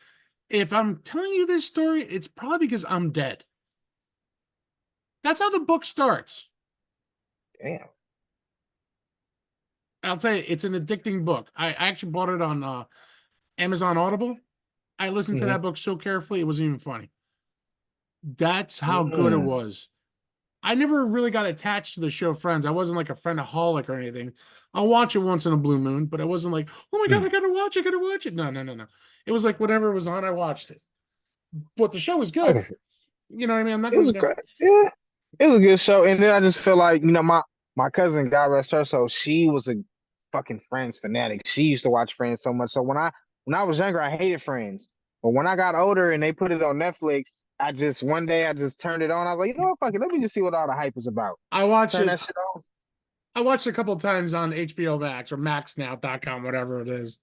If I'm telling you this story, it's probably because I'm dead. That's how the book starts. Damn. I'll tell you, it's an addicting book. I actually bought it on Amazon Audible. I listened to Hmm. that book so carefully, it wasn't even funny. That's how good it Mm. was. I never really got attached to the show Friends. I wasn't like a friendaholic or anything. I'll watch it once in a blue moon, but I wasn't like, oh my God, Mm. I gotta watch it. No, no, no, no. It was like whatever was on, I watched it. But the show was good. Okay. You know what I mean? I'm not It was going a to. great, yeah. It was a good show. And then I just feel like, my cousin, God rest her, so she was a fucking Friends fanatic. She used to watch Friends so much. So when I was younger, I hated Friends. But when I got older and they put it on Netflix, one day I just turned it on. I was like, you know what, fuck it, let me just see what all the hype is about. I watch Turn it. that shit on. I watched it a couple of times on HBO Max or maxnow.com, whatever it is.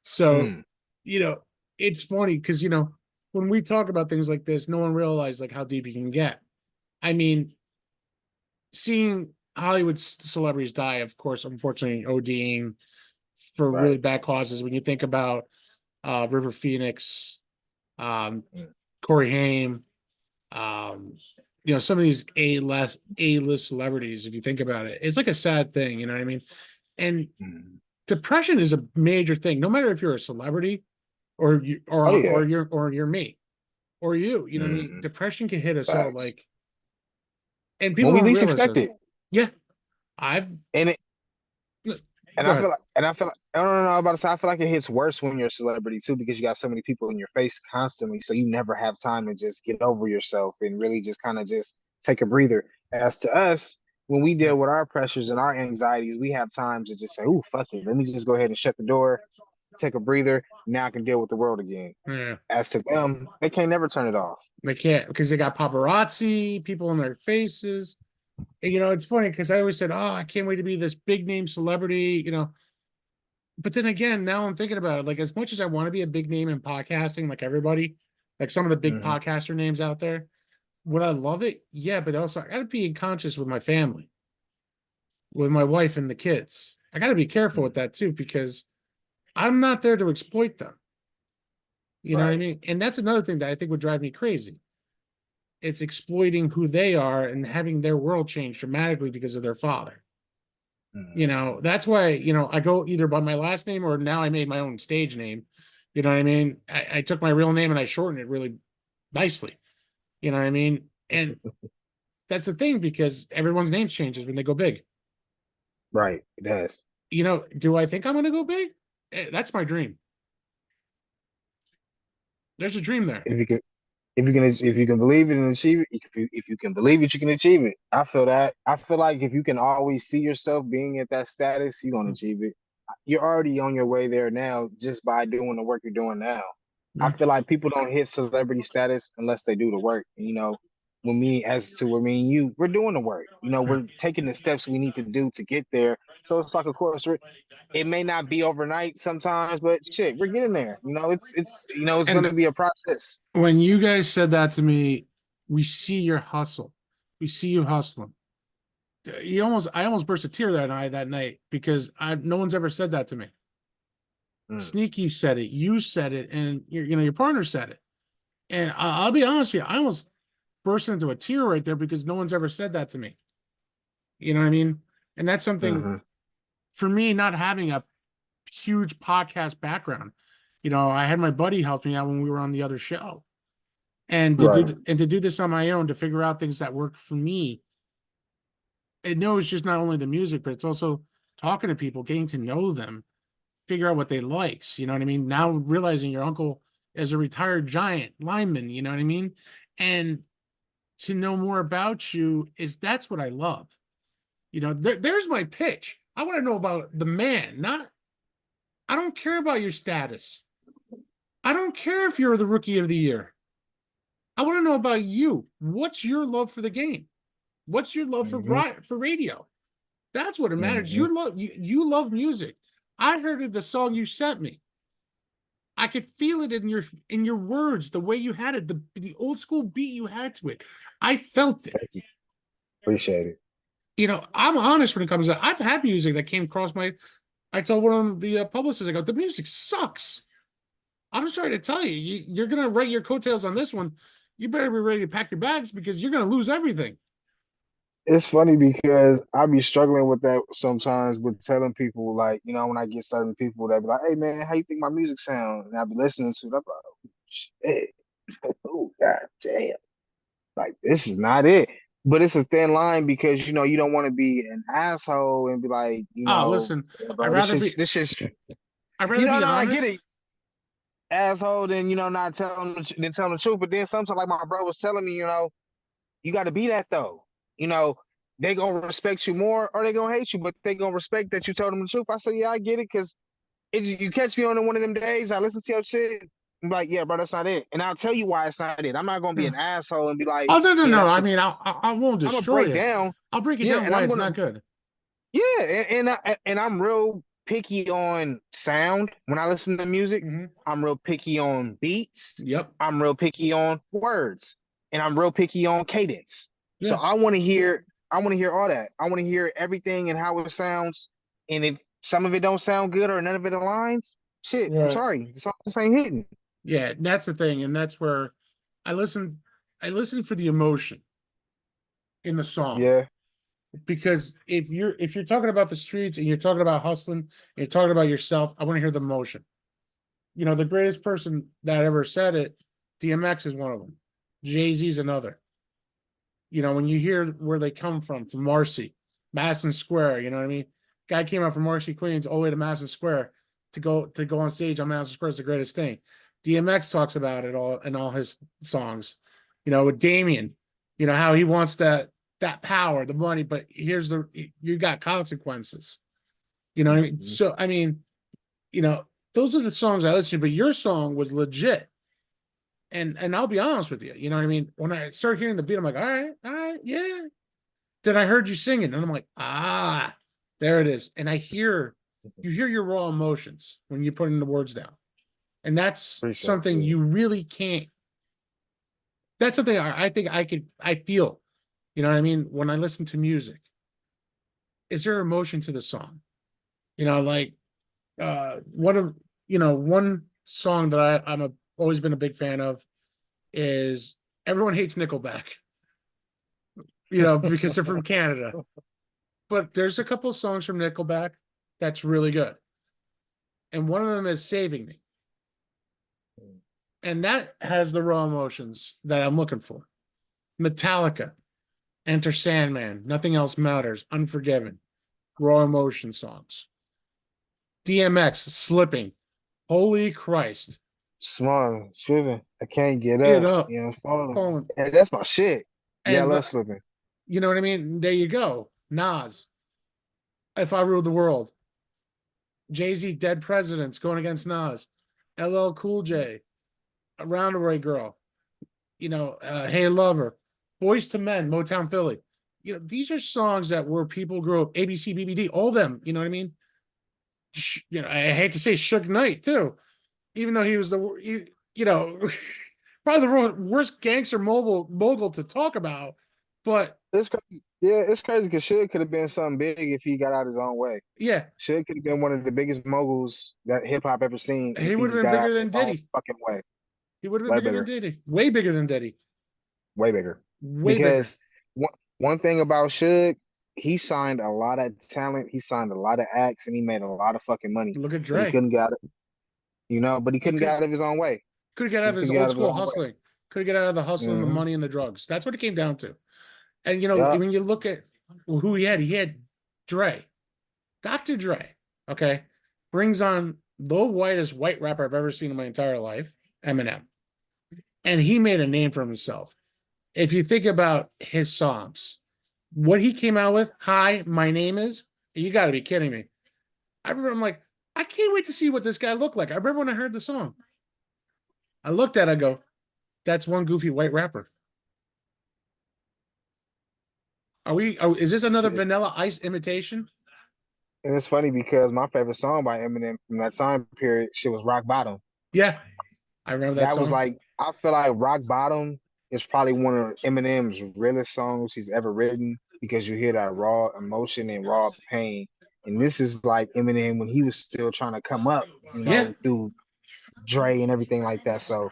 So, Mm. you know, it's funny because, when we talk about things like this, no one realizes like how deep you can get. I mean, seeing Hollywood celebrities die, of course, unfortunately, ODing for really Right. bad causes. When you think about River Phoenix, um, Mm. Corey Haim, um, some of these A list celebrities, if you think about it, it's like a sad thing, you know what I mean? And Mm. depression is a major thing, no matter if you're a celebrity or you Oh yeah. or you're me or you, you know what I mean? Mm. Depression can hit us all Facts. like, and When people we don't least realize expect it. it. Yeah, I've And it go ahead. And I feel like, I don't know, I'm about to say, I feel like it hits worse when you're a celebrity too, because you got so many people in your face constantly. So you never have time to just get over yourself and really just kind of just take a breather. As to us, when we deal with our pressures and our anxieties, we have time to just say, "Ooh, fuck it. Let me just go ahead and shut the door. take a breather. Now I can deal with the world again. Yeah. As to them, they can't never turn it off. They can't because they got paparazzi, people in their faces. And, it's funny because I always said, "Oh, I can't wait to be this big name celebrity," But then again, now I'm thinking about it. Like, as much as I want to be a big name in podcasting, like everybody, like some of the big Hmm. podcaster names out there, would I love it? Yeah, but also I got to be conscious with my family, with my wife and the kids. I got to be careful with that too because I'm not there to exploit them. You know what I Right. mean? And that's another thing that I think would drive me crazy. It's exploiting who they are and having their world change dramatically because of their father. Hmm. That's why, I go either by my last name or now I made my own stage name. You know what I mean? I took my real name and I shortened it really nicely. You know what I mean? And that's the thing because everyone's name changes when they go big. Right. It does. Do I think I'm going to go big? That's my dream. There's a dream there. If you can, if you can believe it and achieve it, if you can believe it, you can achieve it. I feel that. I feel like if you can always see yourself being at that status, you're gonna achieve it. You're already on your way there now just by doing the work you're doing now. I Yeah. feel like people don't hit celebrity status unless they do the work. When me as to where me and you, we're doing the work. We're taking the steps we need to do to get there. So it's like, of course, it may not be overnight sometimes, but shit, we're getting there. It's going And to be a process. when you guys said that to me, we see your hustle. We see you hustling. I almost burst a tear that night because no one's ever said that to me. Mm. Sneaky said it, you said it, and your partner said it. And I'll be honest with you, I almost burst into a tear right there because no one's ever said that to me. You know what I mean? And that's something Hmm. for me, not having a huge podcast background. I had my buddy help me out when we were on the other show. Right. And to do this on my own, to figure out things that work for me. And no, it's just not only the music, but it's also talking to people, getting to know them, figure out what they likes. You know what I mean? Now realizing your uncle is a retired giant lineman, you know what I mean? And to know more about you that's what I love. There's my pitch. I want to know about the man, not I don't care about your status. I don't care if you're the rookie of the year. I want to know about you. What's your love for the game? What's your love Hmm. for radio? That's what it matters. Hmm. You love music. I heard of the song you sent me. I could feel it in your words, the way you had it, the old school beat you had to it. I felt it. Thank you. Appreciate it. I'm honest when it comes to I've had music that came across my I told one of the publicists, I go, the music sucks. I'm sorry to tell you, you're gonna write your coattails on this one. You better be ready to pack your bags because you're gonna lose everything. It's funny because I be struggling with that sometimes with telling people, like, when I get certain people that be like, hey man, how you think my music sound? And I be listening to it, I'm like, oh, shit. Oh, god damn. Like, this is not it. But it's a thin line because you don't want to be an asshole and be like, Oh, listen, yeah, I'd bro, rather be this shit's I'd rather be no, I get it, honest. asshole, than not telling the truth. But then sometimes, like my bro was telling me, you got to be that though. You know, they gonna respect you more or they gonna hate you, but they gonna respect that you told them the truth. I said, yeah, I get it, because you catch me on one of them days, I listen to your shit. I'm like, yeah, bro, that's not it, and I'll tell you why it's not it. I'm not gonna be an asshole and be like, Oh, no, no, yeah, no. that's I your. mean, I won't I'm gonna destroy break it. down, I'll break it yeah, down and why I'm it's gonna not good. yeah, and I'm real picky on sound when I listen to music. Mm-hmm. I'm real picky on beats. Yep. I'm real picky on words, and I'm real picky on cadence. So Yeah. I want to hear all that. I want to hear everything and how it sounds. And if some of it don't sound good or none of it aligns, shit, I'm Right. sorry, the song just ain't hitting. Yeah, that's the thing, and that's where I listen. I listen for the emotion in the song Yeah. because if you're talking about the streets and you're talking about hustling, and you're talking about yourself, I want to hear the emotion. The greatest person that ever said it, DMX is one of them. Jay-Z's another. When you hear where they come from Marcy, Madison Square, you know what I mean? Guy came out from Marcy, Queens, all the way to Madison Square to go on stage on Madison Square is the greatest thing. DMX talks about it all in all his songs. With Damien, how he wants that power, the money, but you got consequences. You know what I mean? Mhm. So I mean, you know, those are the songs I listen to, but your song was legit. And I'll be honest with you, you know what I mean? When I start hearing the beat, I'm like, all right, yeah. Then I heard you singing, and I'm like, ah, there it is. And you hear your raw emotions when you put in the words down. And that's Appreciate something you. you really can't. That's something I think I feel, you know what I mean? When I listen to music, is there emotion to the song? You know, like one of, one song that always been a big fan of is everyone hates Nickelback, because they're from Canada. But there's a couple of songs from Nickelback that's really good. And one of them is Saving Me. And that has the raw emotions that I'm looking for. Metallica, Enter Sandman, Nothing Else Matters, Unforgiven, raw emotion songs. DMX, Slipping, Holy Christ, Small, slipping. I can't get Get up. Up, Yeah, I'm falling. Falling. Hey, that's my shit. Yeah, I And, love slipping. you know what I mean? There you go. Nas, If I Ruled the World. Jay-Z, Dead Presidents, going against Nas. LL Cool J, Around the Way Girl. Hey Lover, Boys to Men, Motown Philly. These are songs that where people grew up. ABC, BBD, all them. You know what I mean? I hate to say Suge Knight too, even though he was probably the worst gangster mogul to talk about. But It's crazy. Yeah, it's crazy because Suge could have been something big if he got out his own way. yeah, Suge could have been one of the biggest moguls that hip hop ever seen if he he would have just been got out bigger than his own Diddy. fucking way. He would have been Way bigger than bigger, Diddy. Way bigger than Diddy. way bigger. Way bigger. Because one thing about Suge, he signed a lot of talent, he signed a lot of acts, and he made a lot of fucking money. Look at But he Dre. couldn't get out of, but he He couldn't get could out of his own way. get He out of just his couldn't get old out of his school own way. hustling. Could get out of the hustling, the Mm-hmm. money, and the drugs. That's what it came down to. And Yeah. when you look at who he had Dre, Dr. Dre, okay, brings on the whitest white rapper I've ever seen in my entire life, Eminem. And he made a name for himself. If you think about his songs, what he came out with, Hi, My Name Is, you got to be kidding me. I remember, I'm like, I can't wait to see what this guy looked like. I remember when I heard the song. I looked at it, I go, that's one goofy white rapper. Is this another Shit. Vanilla Ice imitation? And it's funny because my favorite song by Eminem from that time period, shit was Rock Bottom. Yeah, I remember that That was song. like, I feel like Rock Bottom is probably one of Eminem's realest songs he's ever written because you hear that raw emotion and raw pain. And this is like Eminem when he was still trying to come up, Yeah, through Dre and everything like that. So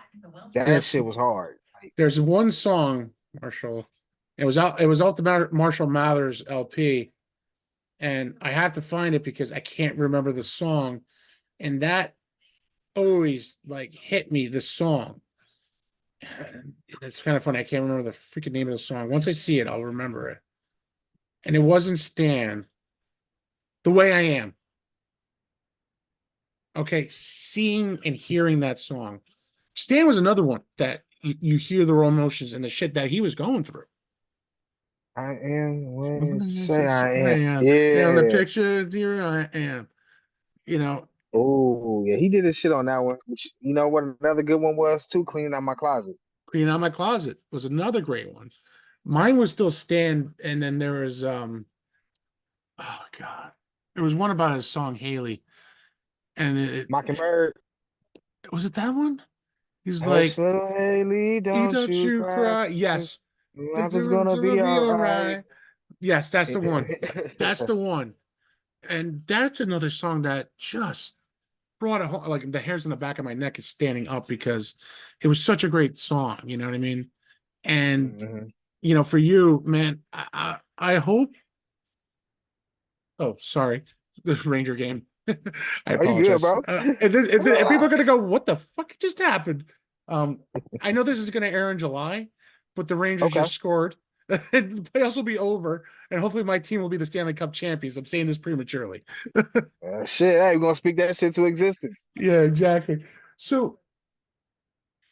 and that shit was hard. Like, there's one song, Marshall. It was out the Marshall Mathers LP, and I have to find it because I can't remember the song, and that always like hit me. The song. It's kind of funny. I can't remember the freaking name of the song. Once I see it, I'll remember it. And it wasn't Stan. The Way I Am. Okay, seeing and hearing that song. Stan was another one that you hear the raw emotions and the shit that he was going through. I am what you say I I am. am. Yeah, on the Yeah. picture, here I am. You know, Oh, yeah. He did his shit on that one. Which, you know what another good one was too? Cleaning out my closet. Cleaning Out My Closet was another great one. Mine was still Stan, and then there was oh god, there was one about his song Haley, and Mockingbird. was it that one? He's Hush, like, little Haley, don't don't you you cry. cry. Yes. Life is gonna It'll be be all all right. right. Yes, that's the one. That's the one. And that's another song that just brought a whole, like the hairs on the back of my neck is standing up because it was such a great song. You know what I mean? And Mhm. for you, man, I hope. Oh, sorry, the Ranger game. I Are you good, apologize. bro? And people are Nah. gonna go, "What the fuck just happened?" Um, I know this is gonna air in July, but the Rangers Okay. just scored. The playoffs will be over, and hopefully my team will be the Stanley Cup champions. I'm saying this prematurely. Shit. Hey, we're gonna speak that shit to existence. Yeah, exactly. So,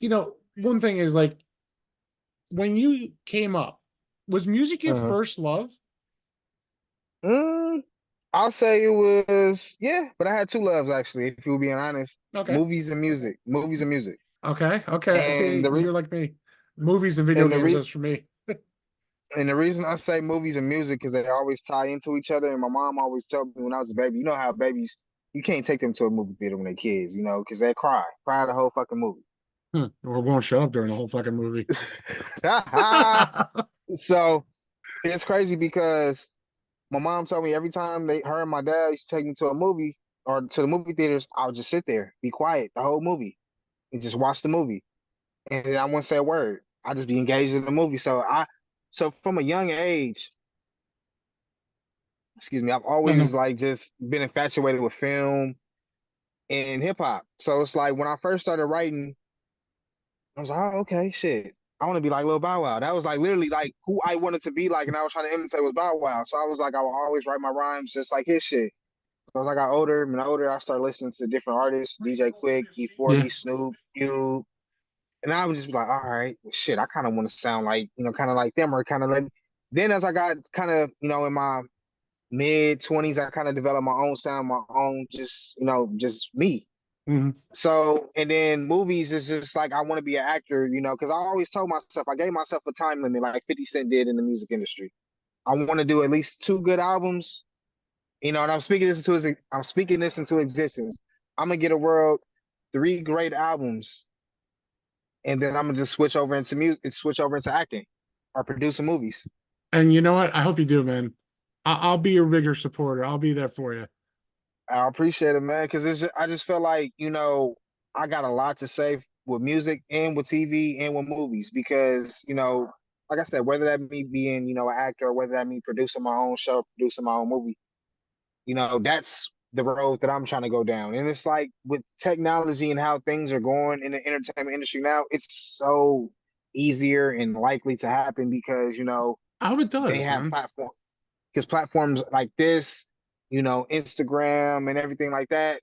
one thing is like when you came up, was music your Uh-huh. first love? Mm. I'll say it was, yeah, but I had two loves actually, if you're being honest. Okay. Movies and music. Movies and music. Okay. Okay. And See, the re you're like me. Movies and video and the games, re that's for me. and the reason I say movies and music is they always tie into each other. And my mom always told me when I was a baby, you know how babies, you can't take them to a movie theater when they're kids, because they cry the whole fucking movie. Or won't show up during the whole fucking movie. So it's crazy because my mom told me every time her and my dad used to take me to a movie or to the movie theaters, I would just sit there, be quiet the whole movie, and just watch the movie. And then I wouldn't say a word. I just be engaged in the movie. So from a young age, excuse me, I've No, no. always like just been infatuated with film and hip hop. So it's like when I first started writing, I was like, oh, okay, shit. I want to be like Lil Bow Wow. That was like literally like who I wanted to be like, and I was trying to imitate was Bow Wow. So I was like, I would always write my rhymes just like his shit. So as I got older, I started listening to different artists, DJ Quick, Yeah. E40, Snoop, Cube, and I would just be like, all right, well, shit, I kind of want to sound like, kind of like them or kind of like. Then as I got kind of, in my mid 20s, I kind of developed my own sound, my own, just me. Mhm. So, and then movies is just like I want to be an actor, because I always told myself I gave myself a time limit, like 50 Cent did in the music industry. I want to do at least two good albums, and I'm speaking this into existence. I'm gonna get a world three great albums, and then I'm gonna just switch over into music, switch over into acting, or producing movies. And you know what? I hope you do, man. I'll be your bigger supporter. I'll be there for you. I appreciate it, man, because I just feel like I got a lot to say with music and with TV and with movies because like I said, whether that me being an actor or whether that me producing my own show, producing my own movie, that's the road that I'm trying to go down. And it's like with technology and how things are going in the entertainment industry now, it's so easier and likely to happen because I hope it they does, have man. platforms because platforms like this, Instagram and everything like that,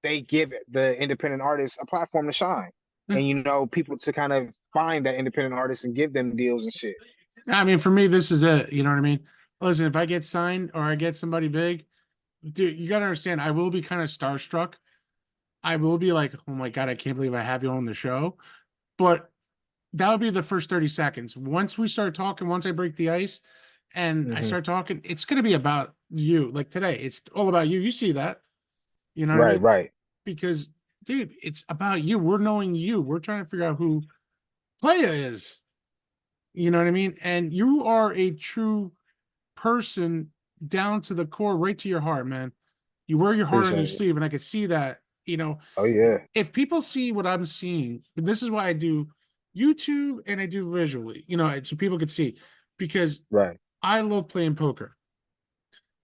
they give the independent artists a platform to shine Yeah. and people to kind of find that independent artist and give them deals and shit. I mean, for me, this is it. You know what I mean? Listen, if I get signed or I get somebody big, dude, you gotta understand, I will be kind of starstruck. I will be like, oh my God, I can't believe I have you on the show. But that would be the first 30 seconds. Once we start talking, once I break the ice and I Hmm. start talking, it's gonna be about you. Like today, it's all about you. You see that, you know what I Right, mean? right. Because, dude, it's about you. We're knowing you. We're trying to figure out who Playa is. You know what I mean? And you are a true person down to the core, right to your heart, man. You wear your heart on your Appreciate it. sleeve, and I could see that. Oh yeah. If people see what I'm seeing, and this is why I do YouTube and I do visually, so people could see, because Right. I love playing poker.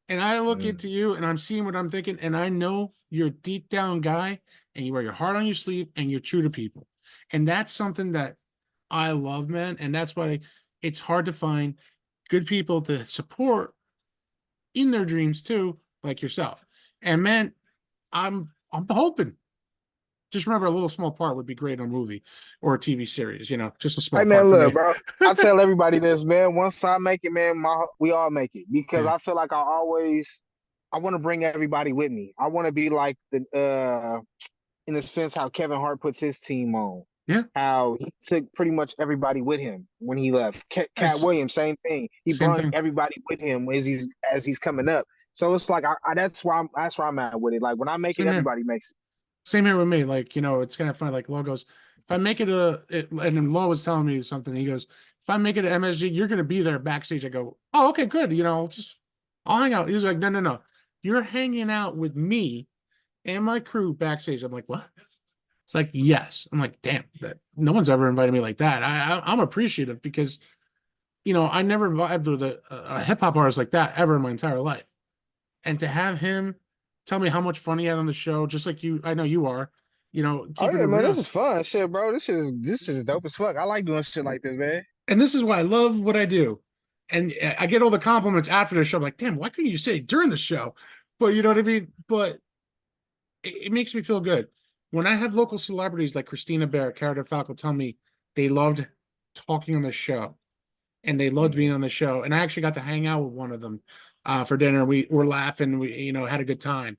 And I look Mm. into you and I'm seeing what I'm thinking, and I know you're a deep down guy and you wear your heart on your sleeve and you're true to people. And that's something that I love, man. And that's why it's hard to find good people to support in their dreams too, like yourself. And man, I'm hoping. Just remember, a little small part would be great on a movie or a TV series. Just a Hey small part man, for look, me. bro. I tell everybody this, man. Once I make it, man, we all make it because Yeah, I feel like I want to bring everybody with me. I want to be like in a sense, how Kevin Hart puts his team on. yeah. How he took pretty much everybody with him when he left. Cat It's Williams, same thing. He same brought thing. everybody with him as he's coming up. So it's like that's where I'm at with it. Like when I make it, Same here. everybody makes it. Same here with me. Like, it's kind of funny. Like Law goes, if I make and then Law was telling me something. He goes, if I make it to MSG, you're going to be there backstage. I go, oh, okay, good. I'll hang out. He was like, no, no, no. You're hanging out with me and my crew backstage. I'm like, what? It's like, yes. I'm like, damn, that no one's ever invited me like that. I'm appreciative because, I never vibed with a hip hop artist like that ever in my entire life. And to have him tell me how much fun he had on the show, just like you, I know you are, Oh keeping it yeah, man, this real. is fun, shit, bro. This shit is dope as fuck. I like doing shit like this, man. And this is why I love what I do. And I get all the compliments after the show. I'm like, damn, why couldn't you say it during the show? But you know what I mean? But it makes me feel good. When I have local celebrities like Christina Barrett, Cara DeFalco tell me they loved talking on the show and they loved being Mhm. on the show. And I actually got to hang out with one of them for dinner. We were laughing. We had a good time,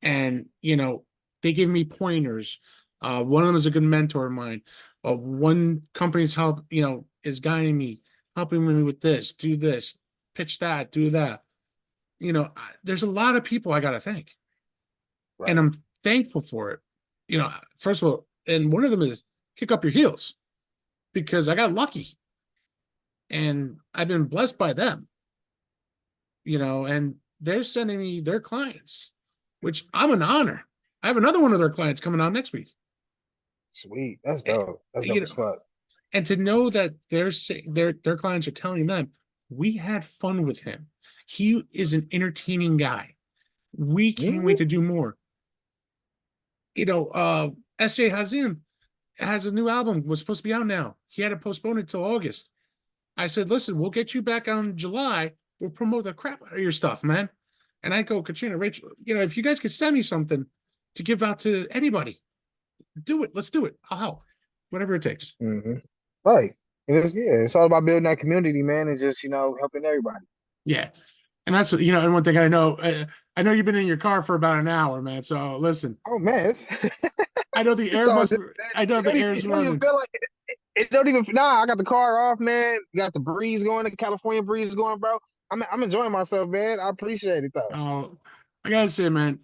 and they give me pointers. One of them is a good mentor of mine. One company's help is guiding me, helping me with this, do this, pitch that, do that. There's a lot of people I got to thank, and Right. I'm thankful for it. First of all, and one of them is kick up your heels because I got lucky and I've been blessed by them, and they're sending me their clients, which I'm an honor. I have another one of their clients coming on next week. Sweet. That's And, dope. That's you dope know, as fuck. and to know that their clients are telling them, we had fun with him. He is an entertaining guy. We can't wait Mhm. to do more. SJ Hazim has a new album, was supposed to be out now. He had to postpone it till August. I said, listen, we'll get you back on July. We'll promote the crap out of your stuff, man. And I go, Katrina, Rachel, if you guys could send me something to give out to anybody, do it. Let's do it. I'll help. Whatever it takes. Mhm. Right. It's all about building that community, man, and just helping everybody. Yeah. And that's, and one thing I know you've been in your car for about an hour, man. So listen, Oh man, I know the it's air all must, good, man. I know It the don't even, air it is don't even running. feel like it. It don't even. Nah, I got the car off, man. Got the breeze going, the California breeze going, bro. I'm enjoying myself, man. I appreciate it though. Oh, I gotta say, man,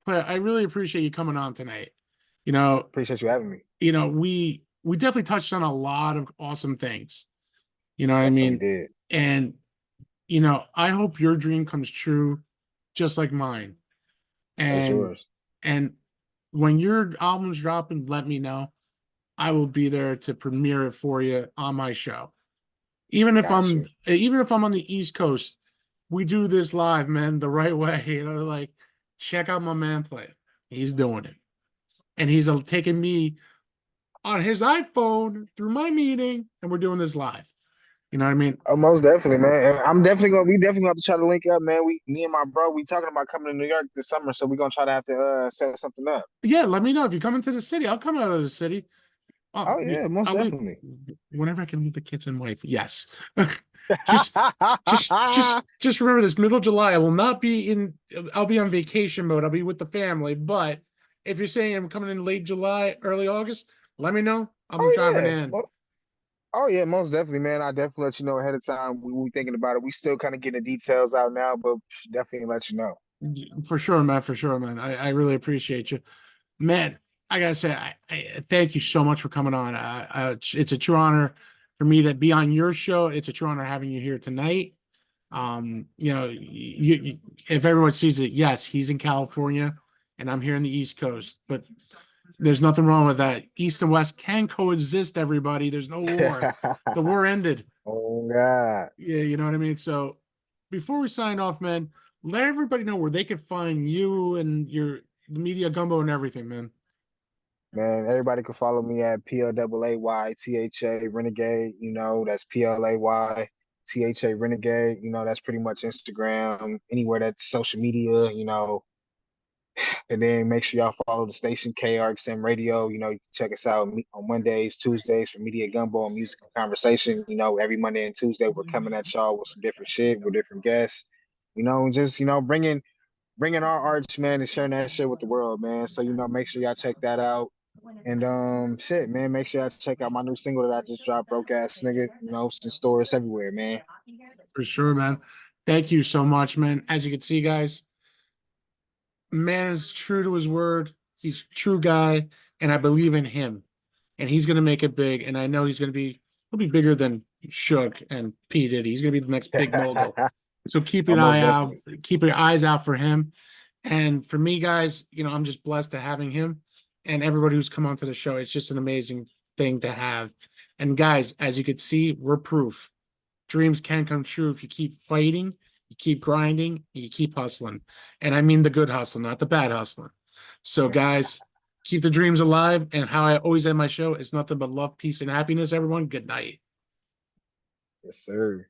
I really appreciate you coming on tonight. You know, Appreciate you having me. we definitely touched on a lot of awesome things. You know what I Definitely mean? did. And I hope your dream comes true, just like mine. So it's And yours. and when your album's dropping, let me know. I will be there to premiere it for you on my show. Got you. Even if I'm on the East Coast, we do this live, man, the right way. Like check out my man play. He's doing it. And he's taking me on his iPhone through my meeting, and we're doing this live. You know what I mean? Oh, most definitely, man. And we definitely have to try to link up, man. Me and my bro, we talking about coming to New York this summer, so we're gonna try to have to set something up. Yeah, let me know if you come into the city. I'll come out of the city. Oh yeah, most I'll leave definitely. whenever I can leave the kids and wife. Yes. just just remember this middle of July. I will not be in I'll be on vacation mode. I'll be with the family. But if you're saying I'm coming in late July, early August, let me know. I'm Oh driving yeah. in. Oh yeah, most definitely, man. I definitely let you know ahead of time. We thinking about it. We still kind of getting the details out now, but definitely let you know. For sure, man. For sure, man. I really appreciate you. Man, I gotta say, I thank you so much for coming on. It's a true honor for me to be on your show. It's a true honor having you here tonight. If everyone sees it, yes, he's in California and I'm here in the East Coast, but there's nothing wrong with that. East and West can coexist, everybody. There's no war. The war ended. Oh God, Yeah, you know what I mean? So before we sign off, man, let everybody know where they can find you and the Media Gumbo and everything, man. man. Everybody can follow me at PLAYTHA Renegade. That's PLAYTHA Renegade. That's pretty much Instagram, anywhere that's social media. And then make sure y'all follow the station KRXM Radio. You can check us out on Mondays, Tuesdays for Media Gumbo and Music and Conversation. Every Monday and Tuesday we're coming at y'all with some different shit, with different guests. And just bringing our arts, man, and sharing that shit with the world, man. So make sure y'all check that out. And shit, man, make sure y'all check out my new single that I just dropped, Broke Ass Nigga. It's in stores everywhere, man. For sure, man. Thank you so much, man. As you can see, guys, man is true to his word. He's a true guy, and I believe in him. And he's gonna make it big. And I know he'll be bigger than Shook and P. Diddy. He's gonna be the next big mogul. So keep an Most eye out, definitely. keep your eyes out for him. And for me, guys, I'm just blessed to having him and everybody who's come onto the show. It's just an amazing thing to have. And guys, as you can see, we're proof. Dreams can come true if you keep fighting, you keep grinding, you keep hustling. And I mean the good hustling, not the bad hustling. So, guys, keep the dreams alive. And how I always end my show is nothing but love, peace, and happiness, everyone. Good night. Yes, sir.